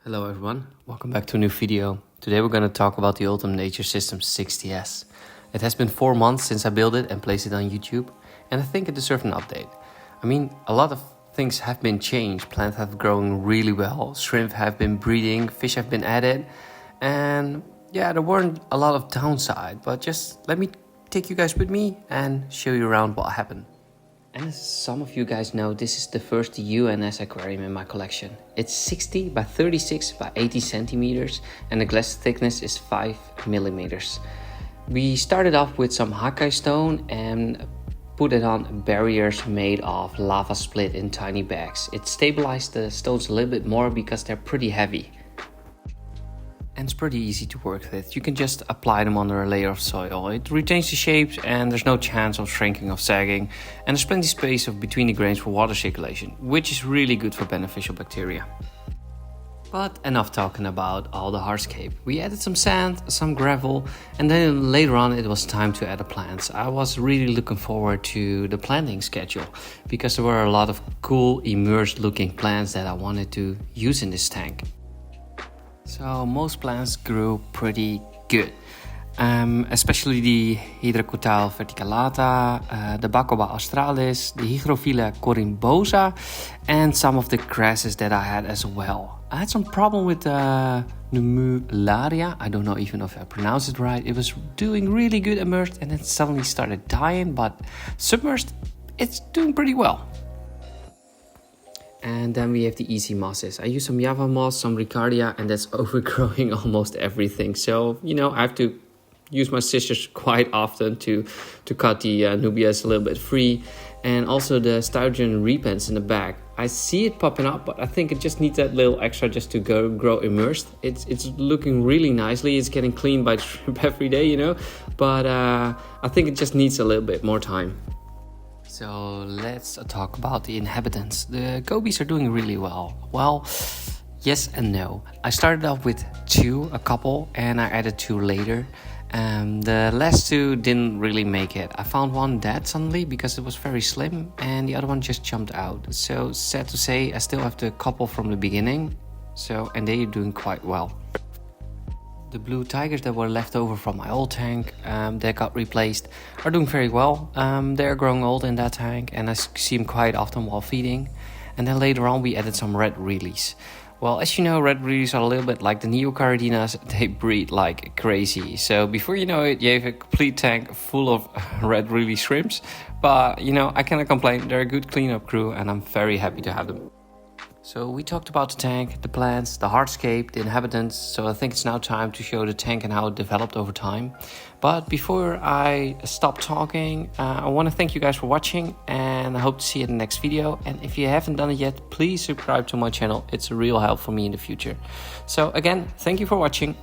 Hello everyone, welcome back to a new video. Today we're going to talk about the Ultimate Nature System 60S. It has been 4 months since I built it and placed it on YouTube, and I think it deserves an update. I mean, a lot of things have been changed. Plants have grown really well, shrimp have been breeding, fish have been added, and yeah, there weren't a lot of downside, but just let me take you guys with me and show you around what happened. And as some of you guys know, this is the first UNS aquarium in my collection. It's 60 by 36 by 80 centimeters and the glass thickness is 5 millimeters. We started off with some Hakkai stone and put it on barriers made of lava split in tiny bags. It stabilized the stones a little bit more because they're pretty heavy. And it's pretty easy to work with. You can just apply them under a layer of soil. It retains the shapes and there's no chance of shrinking or sagging. And there's plenty of space between the grains for water circulation, which is really good for beneficial bacteria. But enough talking about all the hardscape. We added some sand, some gravel, and then later on it was time to add the plants. I was really looking forward to the planting schedule because there were a lot of cool immersed looking plants that I wanted to use in this tank. So most plants grew pretty good, especially the Hydrocotyle verticillata, the Bacopa australis, the Hygrophila corymbosa, and some of the grasses that I had as well. I had some problem with nummularia. I don't know even if I pronounced it right. It was doing really good immersed and then suddenly started dying, but submersed, it's doing pretty well. And then we have the easy mosses. I use some Java moss, some Riccardia, and that's overgrowing almost everything. So, I have to use my scissors quite often to cut the Anubias a little bit free. And also the Staurogyne repens in the back. I see it popping up, but I think it just needs that little extra just to grow immersed. It's looking really nicely. It's getting cleaned by shrimp every day, But I think it just needs a little bit more time. So let's talk about the inhabitants. The gobies are doing really well. Well, yes and no. I started off with a couple, and I added 2 later. The last 2 didn't really make it. I found one dead suddenly because it was very slim, and the other one just jumped out. So sad to say, I still have the couple from the beginning. And they're doing quite well. The blue tigers that were left over from my old tank that got replaced are doing very well. They're growing old in that tank and I see them quite often while feeding. And then later on we added some red reelies. Well, as you know, red reelies are a little bit like the neocardinas. They breed like crazy. So before you know it, you have a complete tank full of red reelie shrimps. But I cannot complain. They're a good cleanup crew and I'm very happy to have them. So we talked about the tank, the plants, the hardscape, the inhabitants. So I think it's now time to show the tank and how it developed over time. But before I stop talking, I want to thank you guys for watching and I hope to see you in the next video. And if you haven't done it yet, please subscribe to my channel. It's a real help for me in the future. So again, thank you for watching.